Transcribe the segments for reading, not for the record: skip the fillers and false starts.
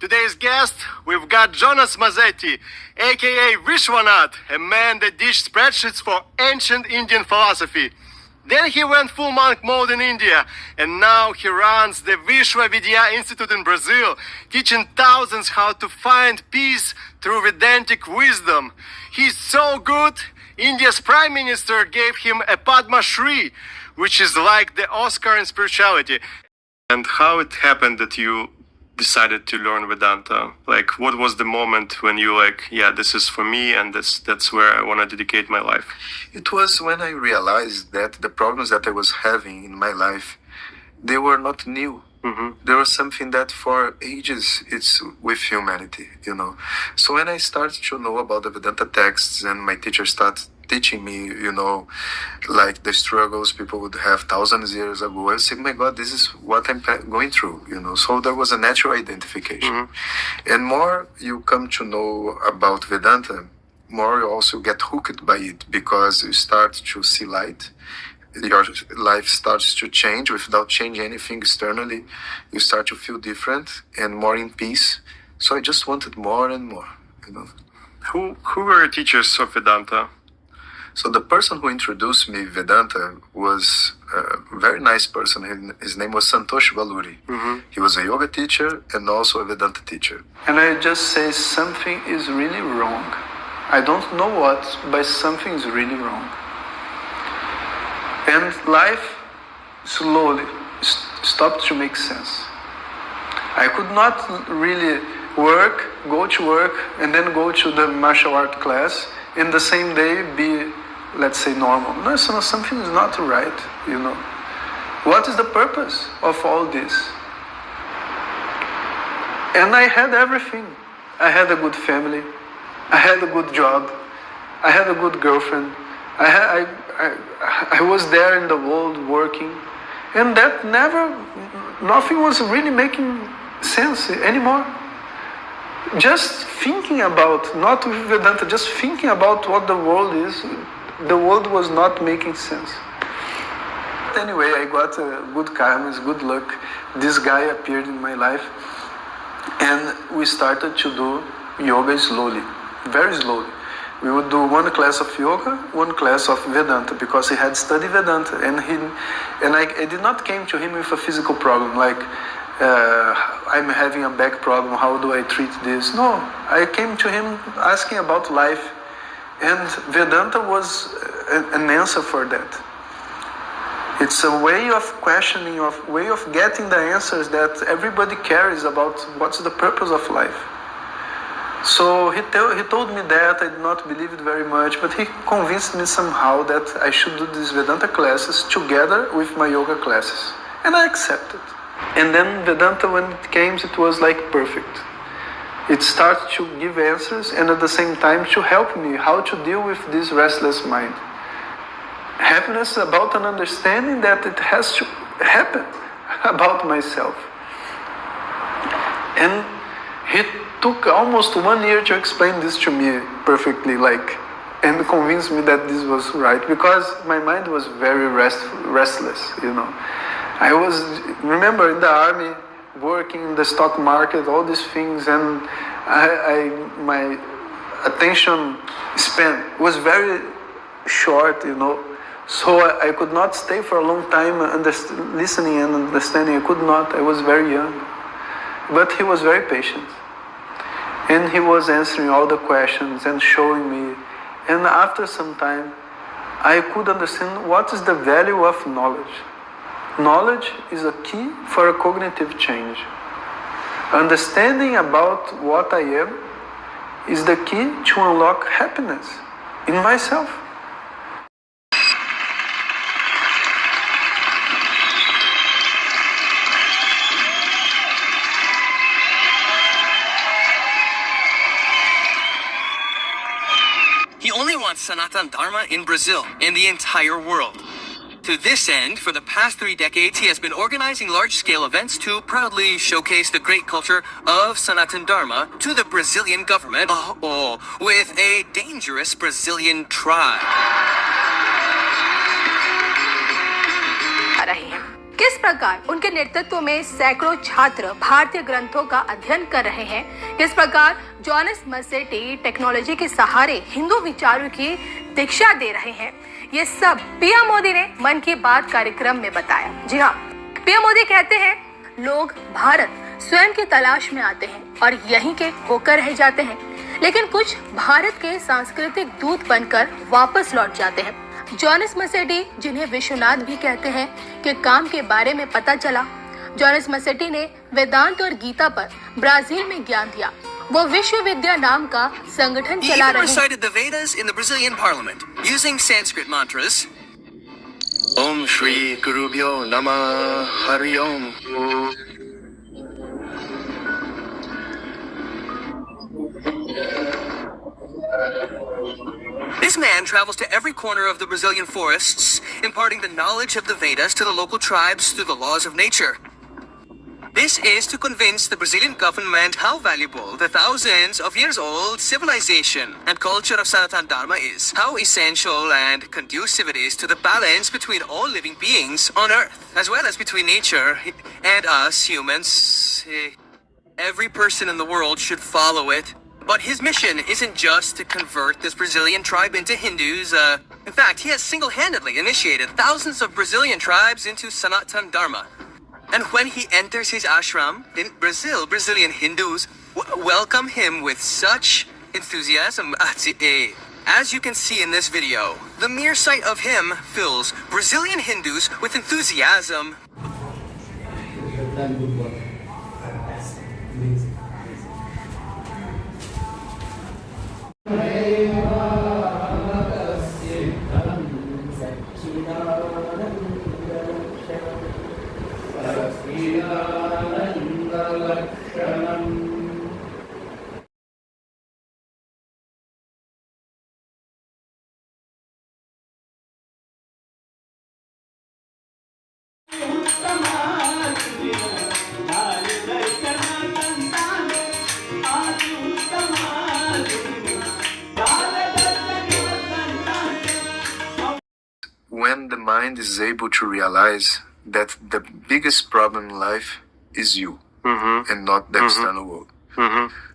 Today's guest, we've got Jonas, aka Vishwanath, a man that dished spreadsheets for ancient Indian philosophy. Then he went full monk mode in India, and now he runs the Vishwa Institute in Brazil, teaching thousands how to find peace through Vedantic wisdom. He's so good, India's Prime Minister gave him a Padma Shri, which is like the Oscar in spirituality. And how it happened that you decided to learn Vedanta? Like, what was the moment when you yeah, this is for me, and that's where I want to dedicate my life? It was when I realized that the problems that I was having in my life, they were not new. There was something that for ages it's with humanity, So when I started to know about the Vedanta texts and my teacher started teaching me, like the struggles people would have thousands of years ago, I said, my God, this is what I'm going through, So there was a natural identification. And more you come to know about Vedanta, more you also get hooked by it, because you start to see light. Your life starts to change without changing anything externally. You start to feel different and more in peace. So I just wanted more and more, Who were your teachers of Vedanta? So the person who introduced me Vedanta was a very nice person. His name was Santosh Valuri. He was a yoga teacher and also a Vedanta teacher. And I just say something is really wrong. I don't know what, but something is really wrong. And life slowly stopped to make sense. I could not really go to work, and then go to the martial art class, in the same day be, let's say, normal. No, something is not right, What is the purpose of all this? And I had everything. I had a good family. I had a good job. I had a good girlfriend. I was there in the world working, and that nothing was really making sense anymore. Just thinking about, not with Vedanta, just thinking about what the world is, the world was not making sense. Anyway, I got good karmas, good luck. This guy appeared in my life, and we started to do yoga slowly, very slowly. We would do one class of yoga, one class of Vedanta, because he had studied Vedanta, and I did not came to him with a physical problem, like I'm having a back problem, how do I treat this? No, I came to him asking about life, and Vedanta was an answer for that. It's a way of questioning, a way of getting the answers that everybody carries about what's the purpose of life. So he told me that. I did not believe it very much, but he convinced me somehow that I should do these Vedanta classes together with my yoga classes. And I accepted. And then Vedanta, when it came, it was like perfect. It started to give answers, and at the same time to help me how to deal with this restless mind. Happiness about an understanding that it has to happen about myself. And he took almost 1 year to explain this to me perfectly, and convince me that this was right, because my mind was very restless, I was, remember, in the army, working in the stock market, all these things, and my attention span was very short, so I could not stay for a long time listening and understanding. I could not. I was very young. But he was very patient. And he was answering all the questions and showing me. And after some time, I could understand what is the value of knowledge. Knowledge is a key for a cognitive change. Understanding about what I am is the key to unlock happiness in myself. He only wants Sanatana Dharma in Brazil, in the entire world. To this end, for the past 3 decades, he has been organizing large-scale events to proudly showcase the great culture of Sanatana Dharma to the Brazilian government, with a dangerous Brazilian tribe. किस प्रकार उनके नेतृत्व में सैकड़ों छात्र भारतीय ग्रंथों का अध्ययन कर रहे हैं, किस प्रकार जोनास मसेटी टेक्नोलॉजी के सहारे हिंदू विचारों की दीक्षा दे रहे हैं, ये सब पीएम मोदी ने मन की बात कार्यक्रम में बताया। जी हाँ, पीएम मोदी कहते हैं लोग भारत स्वयं की तलाश में आते हैं और यहीं के होकर रह जाते हैं, लेकिन कुछ भारत के सांस्कृतिक दूत बनकर वापस लौट जाते हैं। जोनास मसेटी, जिन्हें विश्वनाथ भी कहते हैं, के काम के बारे में पता चला। जोनास मसेटी ने वेदांत और गीता पर ब्राजील में ज्ञान दिया। वो विश्व विद्या नाम का संगठन चला रहे हैं। He recited the Vedas in the Brazilian parliament using Sanskrit mantras. Om Shri Gurubhyo Namah Hari Om. This man travels to every corner of the Brazilian forests, imparting the knowledge of the Vedas to the local tribes through the laws of nature. This is to convince the Brazilian government how valuable the thousands of years old civilization and culture of Sanatana Dharma is, how essential and conducive it is to the balance between all living beings on earth, as well as between nature and us humans. Every person in the world should follow it. But his mission isn't just to convert this Brazilian tribe into Hindus. In fact, he has single-handedly initiated thousands of Brazilian tribes into Sanatana Dharma. And when he enters his ashram in Brazil, Brazilian Hindus welcome him with such enthusiasm. As you can see in this video, the mere sight of him fills Brazilian Hindus with enthusiasm. When the mind is able to realize that the biggest problem in life is you and not the external world.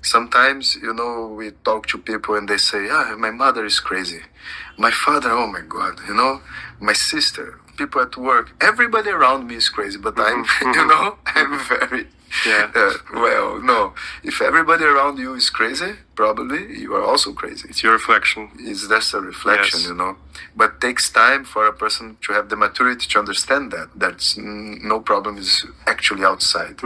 Sometimes, we talk to people and they say, my mother is crazy. My father, oh my God, my sister, people at work, everybody around me is crazy, but I'm, I'm very, no. If everybody around you is crazy, probably you are also crazy. It's your reflection. It's just a reflection, Yes. But it takes time for a person to have the maturity to understand that. That's no problem is actually outside.